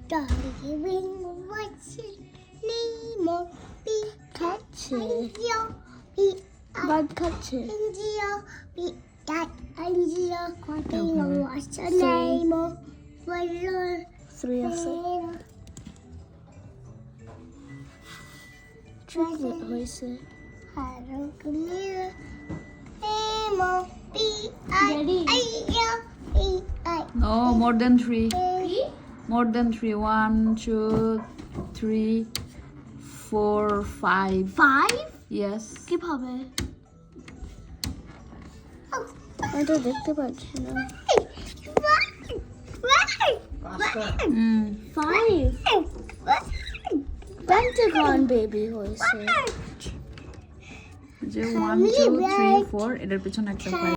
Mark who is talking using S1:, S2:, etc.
S1: Darling, what's your name?
S2: খাচ্ছে
S1: B
S2: বাদ খাচ্ছে
S1: Angel, B Angel.
S2: কয়টা
S1: What's
S2: হবে?
S1: your name? What's your
S2: 3 আছে
S1: name?
S2: 3 হয়েছে
S1: Hello, come here. Name, B I
S2: Daddy.
S1: B I.
S3: No, more than 3. More than 3. 1, 2, 3, 4, 5.
S2: 5
S3: Yes.
S2: কিভাবে আমি তো দেখতে পাচ্ছি না
S3: Mm.
S2: 5 পেন্টাগন বেবি হয়েছে
S3: যে 1, 2, 3, 4 এটার পিছনে একটা 5